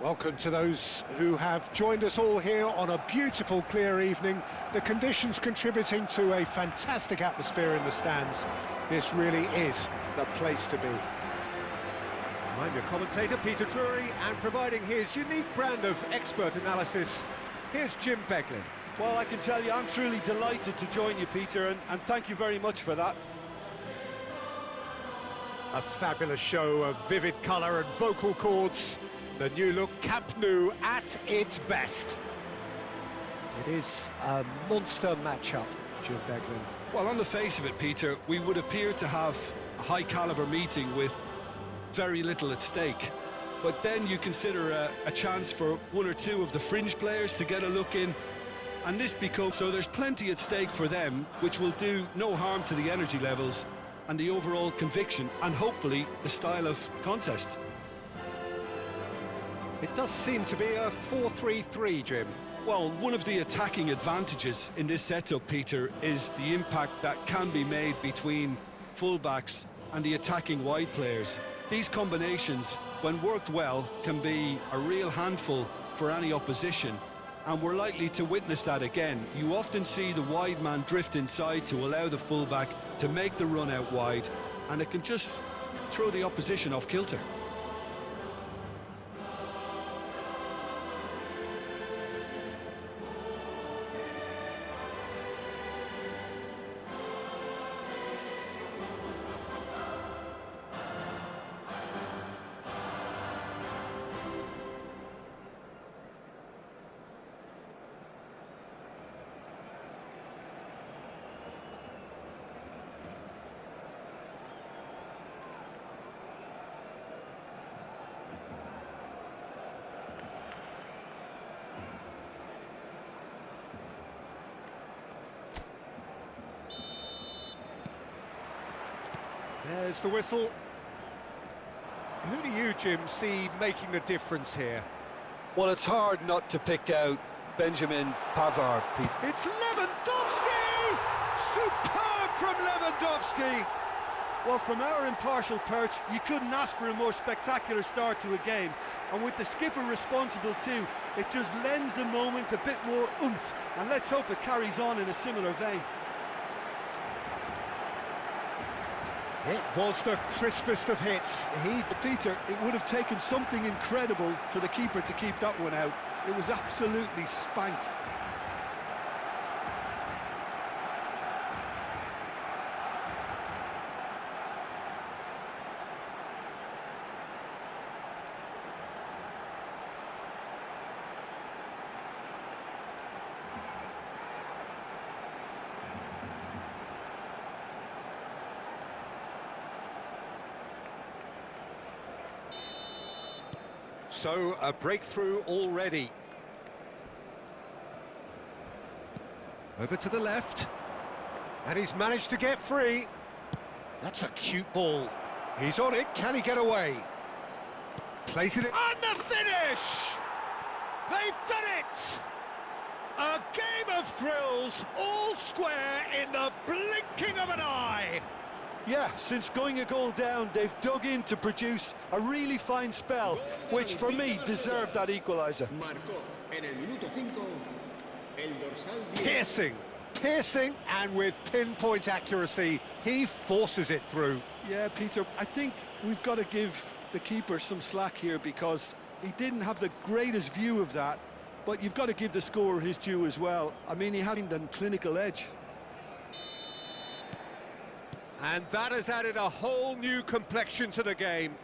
Welcome to those who have joined us all here on a beautiful, clear evening. The conditions contributing to a fantastic atmosphere in the stands. This really is the place to be. I'm your commentator, Peter Drury, and providing his unique brand of expert analysis, here's Jim Beglin. Well, I can tell you, I'm truly delighted to join you, Peter, and thank you very much for that. A fabulous show of vivid colour and vocal cords. The new look Camp Nou at its best. It is a monster matchup, Jim Beglin. Well, on the face of it, Peter, we would appear to have a high-caliber meeting with very little at stake. But then you consider a chance for one or two of the fringe players to get a look in, and this becomes... So there's plenty at stake for them, which will do no harm to the energy levels and the overall conviction, and hopefully the style of contest. It does seem to be a 4-3-3, Jim. Well, one of the attacking advantages in this setup, Peter, is the impact that can be made between fullbacks and the attacking wide players. These combinations, when worked well, can be a real handful for any opposition, and we're likely to witness that again. You often see the wide man drift inside to allow the fullback to make the run out wide, and it can just throw the opposition off kilter. There's the whistle. Who do you, Jim, see making the difference here? Well, it's hard not to pick out Benjamin Pavard, Pete. It's Lewandowski! Superb from Lewandowski! Well, from our impartial perch, you couldn't ask for a more spectacular start to a game. And with the skipper responsible too, it just lends the moment a bit more oomph. And let's hope it carries on in a similar vein. It was the crispest of hits. Peter, it would have taken something incredible for the keeper to keep that one out. It was absolutely spanked. So, a breakthrough already. Over to the left. And he's managed to get free. That's a cute ball. He's on it. Can he get away? Plays it in. And the finish! They've done it! A game of thrills, all square in the blinking of an eye. Yeah, since going a goal down, they've dug in to produce a really fine spell, which for me deserved that equaliser. Piercing, and with pinpoint accuracy, he forces it through. Yeah, Peter, I think we've got to give the keeper some slack here because he didn't have the greatest view of that, but you've got to give the scorer his due as well. I mean, he had a clinical edge. And that has added a whole new complexion to the game.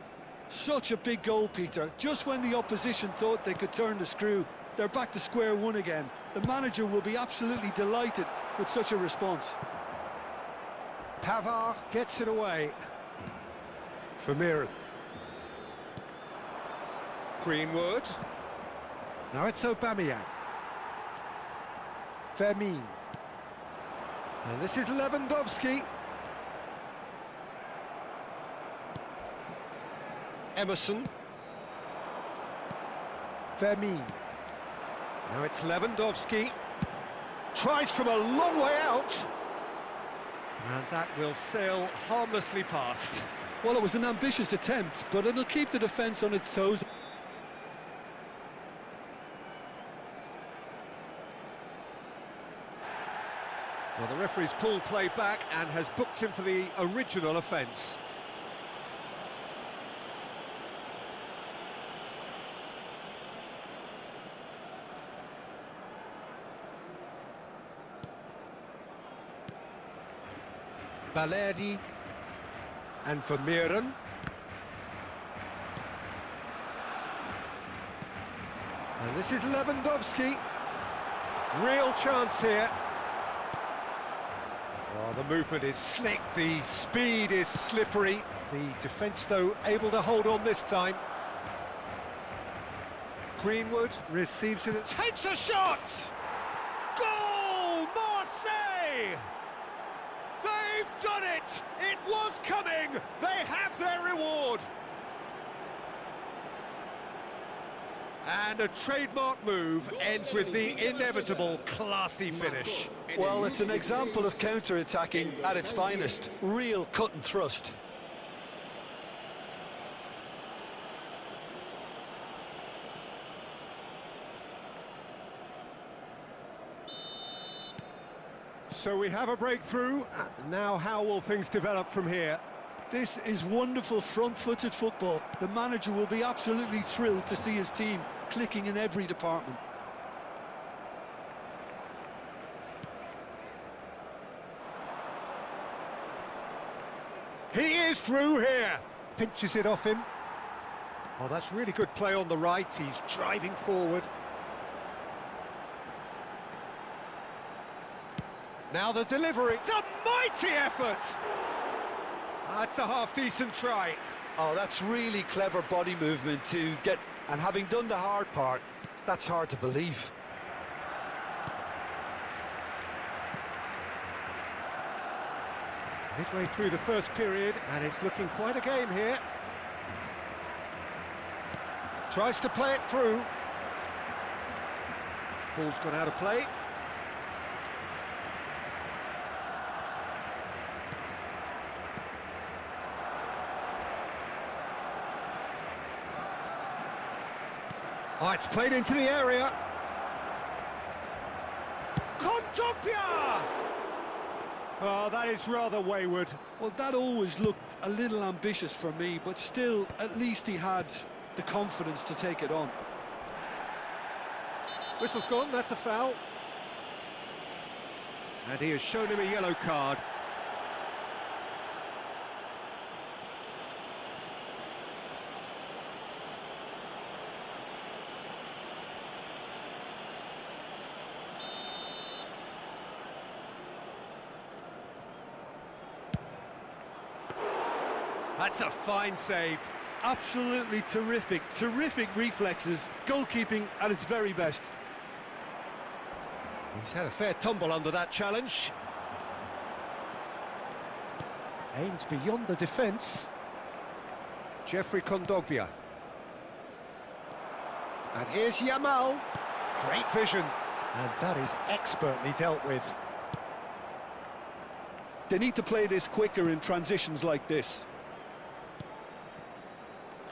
Such a big goal, Peter. Just when the opposition thought they could turn the screw, they're back to square one again. The manager will be absolutely delighted with such a response. Pavard gets it away. Vermeeren. Greenwood. Now it's Aubameyang. Vermeeren. And this is Lewandowski. Emerson. Vermeeren. Now it's Lewandowski. Tries from a long way out. And that will sail harmlessly past. Well, it was an ambitious attempt, but it'll keep the defence on its toes. Well, the referee's pulled play back and has booked him for the original offence. Balerdi, and Vermeeren. And this is Lewandowski. Real chance here. Oh, the movement is slick, the speed is slippery. The defence, though, able to hold on this time. Greenwood receives it, takes a shot! Goal, Marseille! They've done it! It was coming! They have their reward! And a trademark move ends with the inevitable classy finish. Well, it's an example of counter-attacking at its finest. Real cut and thrust. So we have a breakthrough. Now how will things develop from here? This is wonderful front-footed football. The manager will be absolutely thrilled to see his team clicking in every department. He is through here. Pinches it off him. Oh, that's really good play on the right. He's driving forward. Now the delivery. It's a mighty effort. That's a half-decent try. Oh, that's really clever body movement to get... And having done the hard part, that's hard to believe. Midway through the first period, and it's looking quite a game here. Tries to play it through. Ball's gone out of play. Oh, it's played into the area. Kondogbia! Oh, that is rather wayward. Well, that always looked a little ambitious for me, but still, at least he had the confidence to take it on. Whistle's gone, that's a foul. And he has shown him a yellow card. That's a fine save. Absolutely terrific, terrific reflexes, goalkeeping at its very best. He's had a fair tumble under that challenge. Aimed beyond the defence. Jeffrey Kondogbia. And here's Yamal. Great vision. And that is expertly dealt with. They need to play this quicker in transitions like this.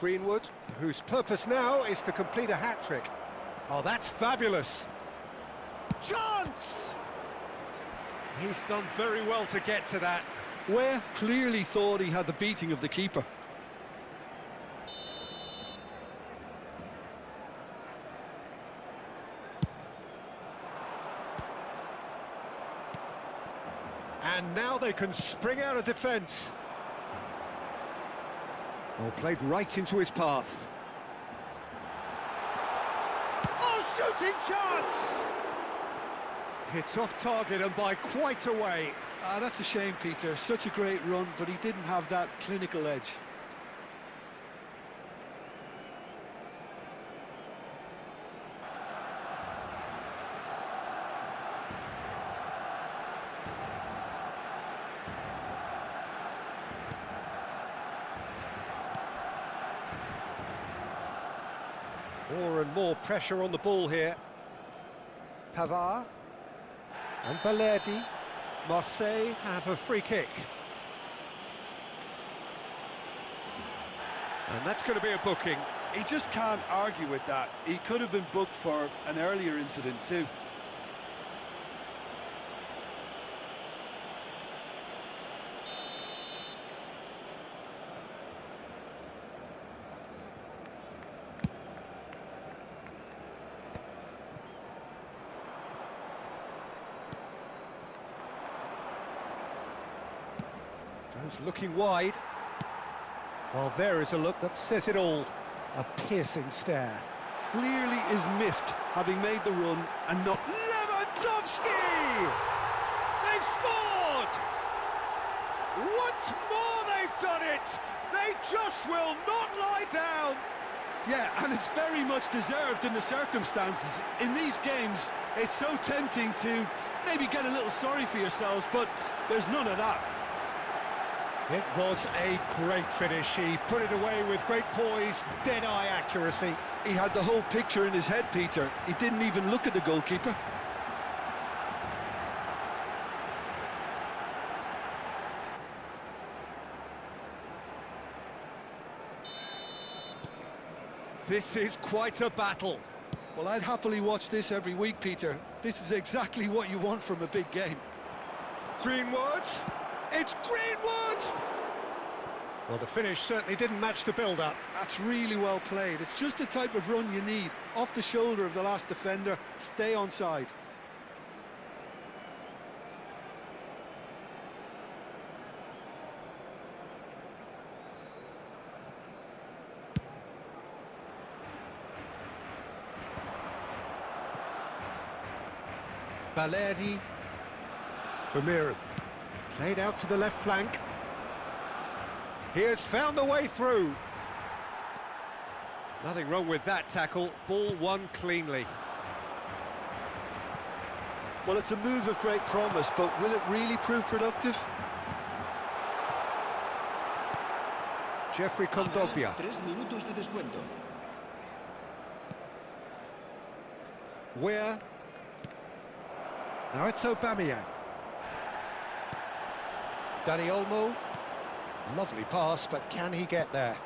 Greenwood, whose purpose now is to complete a hat-trick. Oh, that's fabulous. Chance! He's done very well to get to that. Ware clearly thought he had the beating of the keeper. And now they can spring out of defence. Oh, played right into his path. Oh, shooting chance! It's off target and by quite a way. Ah, that's a shame, Peter. Such a great run, but he didn't have that clinical edge. More and more pressure on the ball here. Pavard and Balerdi. Marseille have a free kick. And that's going to be a booking. He just can't argue with that. He could have been booked for an earlier incident too. Goes looking wide. Well, there is a look that says it all. A piercing stare. Clearly is miffed, having made the run and not... Lewandowski! They've scored! Once more they've done it! They just will not lie down! Yeah, and it's very much deserved in the circumstances. In these games, it's so tempting to maybe get a little sorry for yourselves, but there's none of that. It was a great finish. He put it away with great poise, dead-eye accuracy. He had the whole picture in his head, Peter. He didn't even look at the goalkeeper. This is quite a battle. Well, I'd happily watch this every week, Peter. This is exactly what you want from a big game. Greenwood! It's Greenwood! Well, the finish certainly didn't match the build-up. That's really well played. It's just the type of run you need. Off the shoulder of the last defender, stay onside. Baleri. Vermeeren. Played out to the left flank. He has found the way through. Nothing wrong with that tackle. Ball won cleanly. Well, it's a move of great promise, but will it really prove productive? Jeffrey Kondogbia. 3 minutos de descuento. Where? Now it's Aubameyang. Dani Olmo. Lovely pass, but can he get there?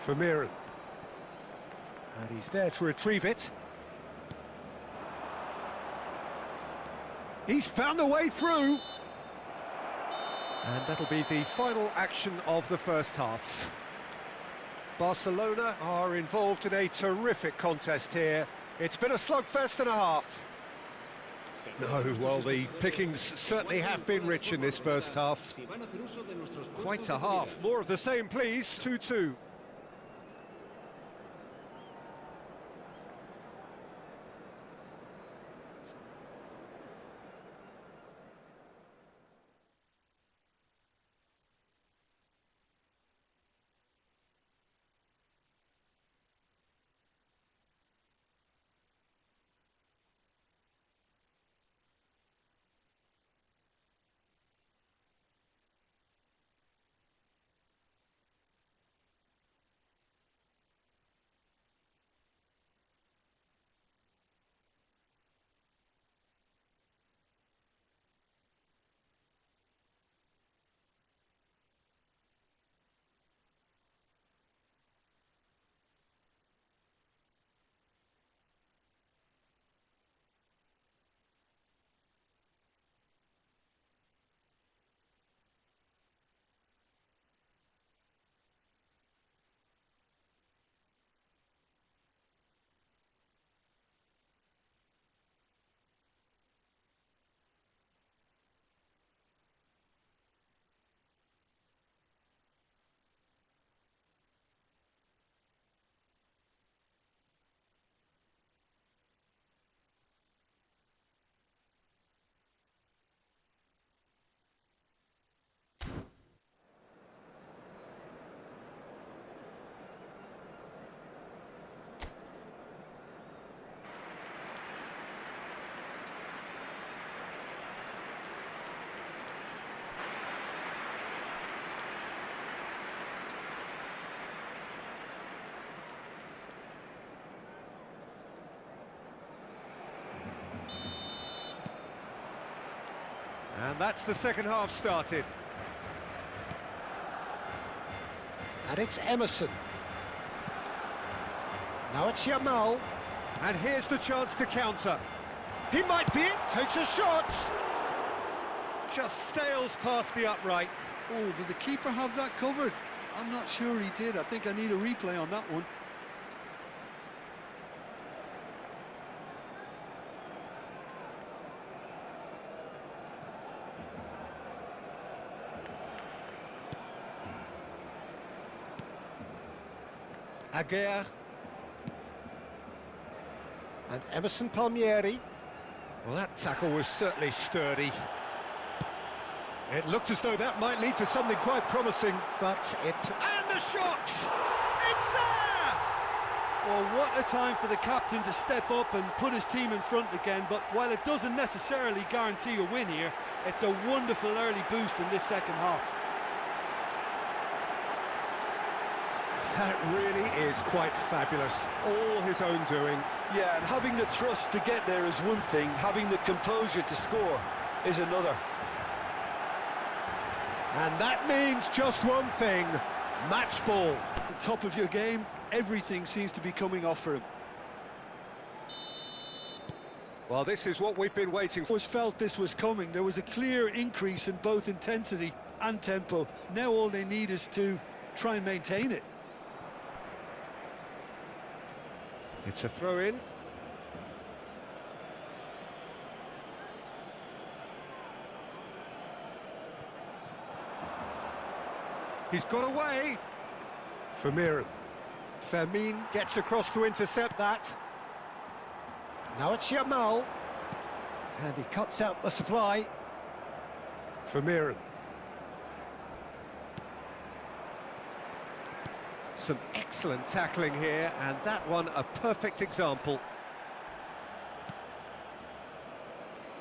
Vermeeren. And he's there to retrieve it. He's found a way through. And that'll be the final action of the first half. Barcelona are involved in a terrific contest here. It's been a slugfest and a half. No, well, the pickings certainly have been rich in this first half. Quite a half. More of the same, please. 2-2. And that's the second half started. And it's Emerson. Now it's Yamal. And here's the chance to counter. He might be it. Takes a shot. Just sails past the upright. Oh, did the keeper have that covered? I'm not sure he did. I think I need a replay on that one. Aguirre. And Emerson Palmieri. Well, that tackle was certainly sturdy. It looked as though that might lead to something quite promising, but it... And the shot! It's there! Well, what a time for the captain to step up and put his team in front again, but while it doesn't necessarily guarantee a win here, it's a wonderful early boost in this second half. That really is quite fabulous, all his own doing. Yeah, and having the thrust to get there is one thing, having the composure to score is another. And that means just one thing, match ball. At the top of your game, everything seems to be coming off for him. Well, this is what we've been waiting for. I always felt this was coming. There was a clear increase in both intensity and tempo. Now all they need is to try and maintain it. It's a throw-in. He's got away. Vermeeren. Fermin gets across to intercept that. Now it's Yamal. And he cuts out the supply. Vermeeren. Some excellent tackling here, and that one a perfect example.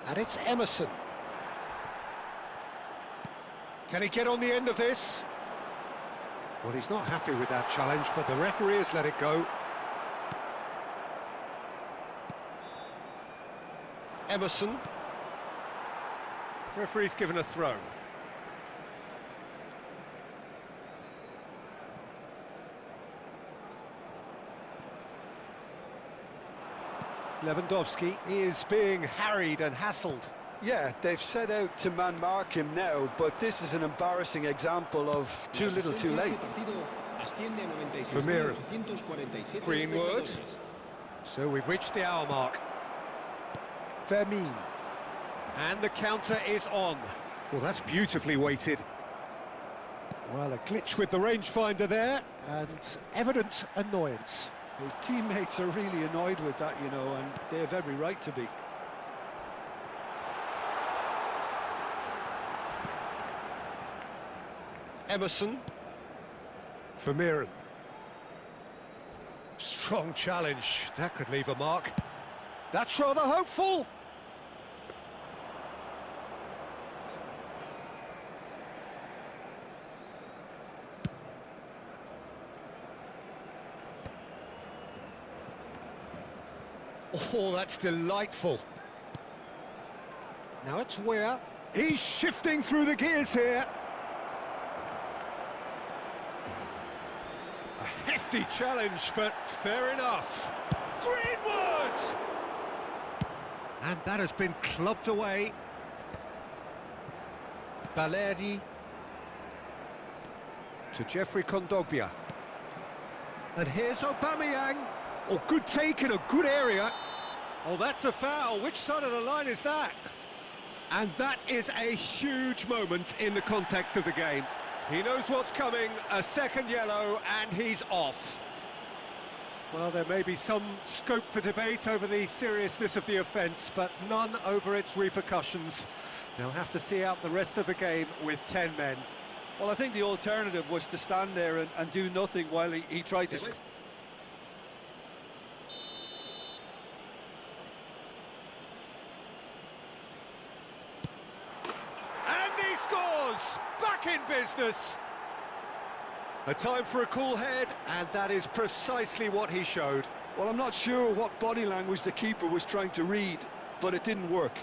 And it's Emerson. Can he get on the end of this? Well, he's not happy with that challenge, but the referee has let it go. Emerson. Referee's given a throw. Lewandowski is being harried and hassled. Yeah, they've set out to man-mark him now, but this is an embarrassing example of too little too late. Vermeeren. Greenwood. So we've reached the hour mark. Fermin. And the counter is on. Well, that's beautifully weighted. Well, a glitch with the rangefinder there, and evident annoyance. His teammates are really annoyed with that, you know, and they have every right to be. Emerson. Vermeeren. Strong challenge. That could leave a mark. That's rather hopeful. Oh, that's delightful. Now it's Weir. He's shifting through the gears here. A hefty challenge, but fair enough. Greenwood! And that has been clubbed away. Balerdi to Jeffrey Kondogbia. And here's Aubameyang. Oh, good take in a good area. Oh, that's a foul. Which side of the line is that? And that is a huge moment in the context of the game. He knows what's coming, a second yellow, and he's off. Well, there may be some scope for debate over the seriousness of the offence, but none over its repercussions. They'll have to see out the rest of the game with 10 men. Well, I think the alternative was to stand there and do nothing while he tried to... Scores! Back in business! A time for a cool head, and that is precisely what he showed. Well, I'm not sure what body language the keeper was trying to read, but it didn't work.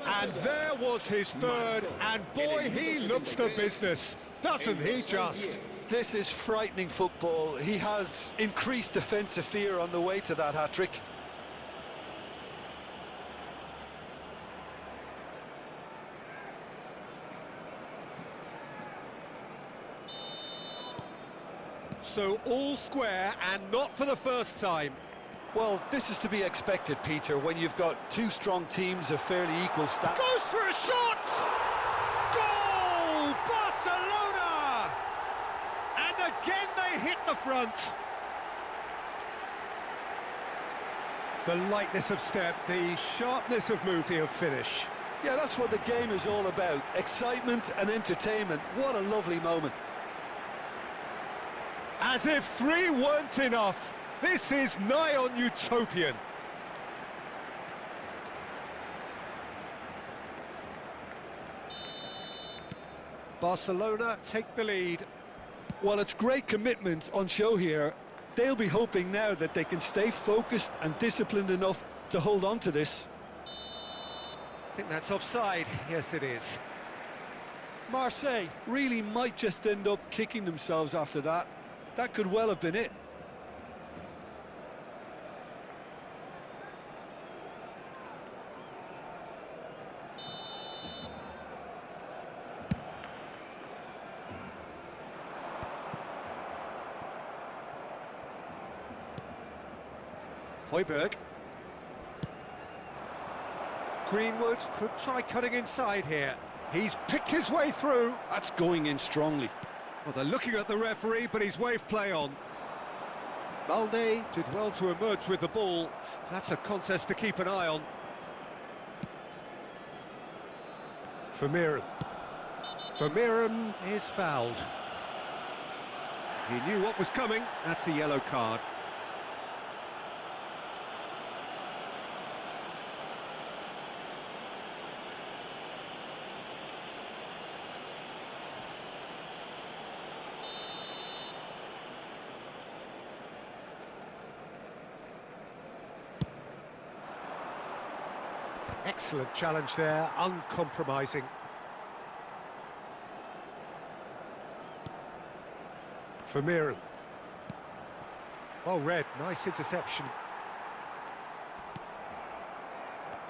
And there was his third, and boy, he looks the business, doesn't he just? This is frightening football. He has increased defensive fear on the way to that hat-trick. So all square, and not for the first time. Well, this is to be expected, Peter, when you've got two strong teams of fairly equal stats. Goes for a shot! Goal! Barcelona! And again they hit the front. The lightness of step, the sharpness of move to finish. Yeah, that's what the game is all about. Excitement and entertainment. What a lovely moment. As if 3 weren't enough. This is nigh on utopian. Barcelona take the lead. Well, it's great commitment on show here. They'll be hoping now that they can stay focused and disciplined enough to hold on to this. I think that's offside. Yes, it is. Marseille really might just end up kicking themselves after that. That could well have been it. Højbjerg. Greenwood could try cutting inside here. He's picked his way through. That's going in strongly. Well, they're looking at the referee, but he's waved play on. Balde did well to emerge with the ball. That's a contest to keep an eye on. Vermeeren. Vermeeren is fouled. He knew what was coming. That's a yellow card. Excellent challenge there, uncompromising. Vermeeren. Well read, nice interception.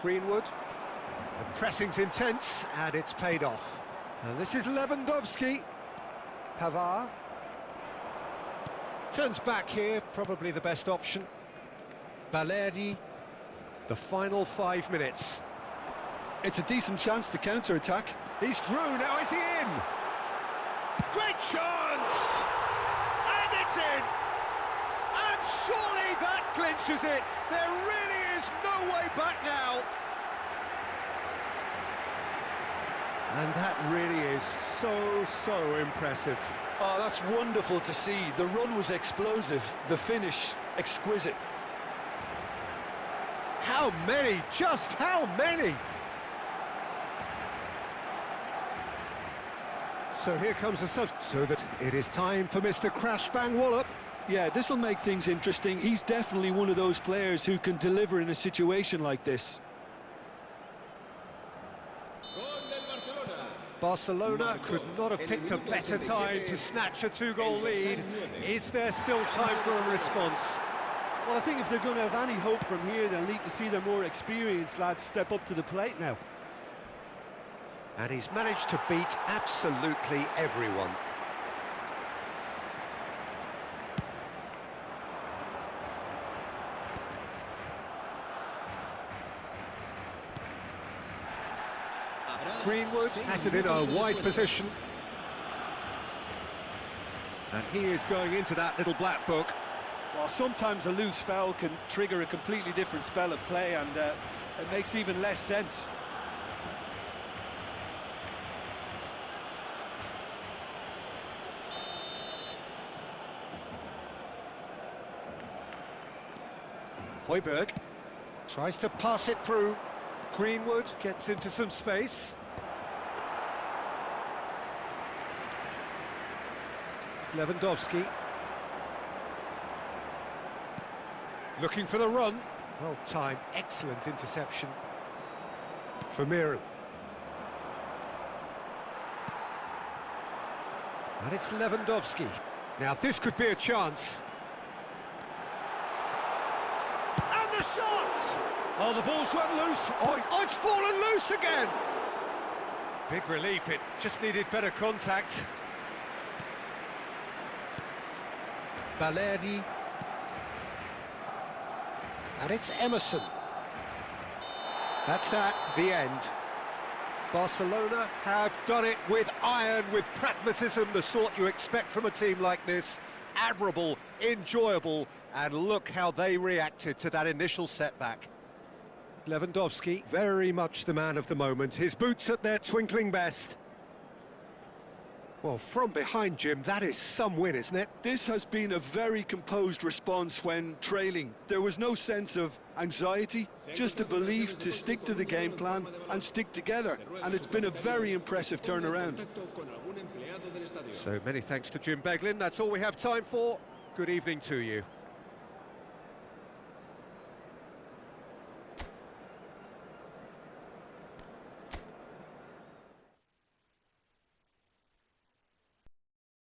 Greenwood. The pressing's intense, and it's paid off. And this is Lewandowski. Pavard. Turns back here, probably the best option. Balerdi. The final 5 minutes. It's a decent chance to counter-attack. He's through, now is he in? Great chance! And it's in! And surely that clinches it! There really is no way back now! And that really is so impressive. Oh, that's wonderful to see. The run was explosive, the finish exquisite. How many? Just how many? So here comes the sub, so that it is time for Mr. Crash Bang Wallop. Yeah, this will make things interesting. He's definitely one of those players who can deliver in a situation like this. Barcelona could not have picked a better time to snatch a 2-goal lead. Is there still time for a response? Well, I think if they're going to have any hope from here, they'll need to see their more experienced lads step up to the plate now. And he's managed to beat absolutely everyone. Greenwood has it in a wide position. And he is going into that little black book. Well, sometimes a loose foul can trigger a completely different spell of play, and it makes even less sense. Højbjerg tries to pass it through. Greenwood gets into some space. Lewandowski. Looking for the run. Well timed, excellent interception. Vermeeren. And it's Lewandowski. Now this could be a chance. And the shot! Oh, the ball's run loose. Oh, it's fallen loose again! Big relief, it just needed better contact. Balerdi. And it's Emerson. That's that, the end. Barcelona have done it with iron, with pragmatism, the sort you expect from a team like this. Admirable, enjoyable, and look how they reacted to that initial setback. Lewandowski, very much the man of the moment. His boots at their twinkling best. Well, from behind, Jim, that is some win, isn't it? This has been a very composed response when trailing. There was no sense of anxiety, just a belief to stick to the game plan and stick together. And it's been a very impressive turnaround. So many thanks to Jim Beglin. That's all we have time for. Good evening to you.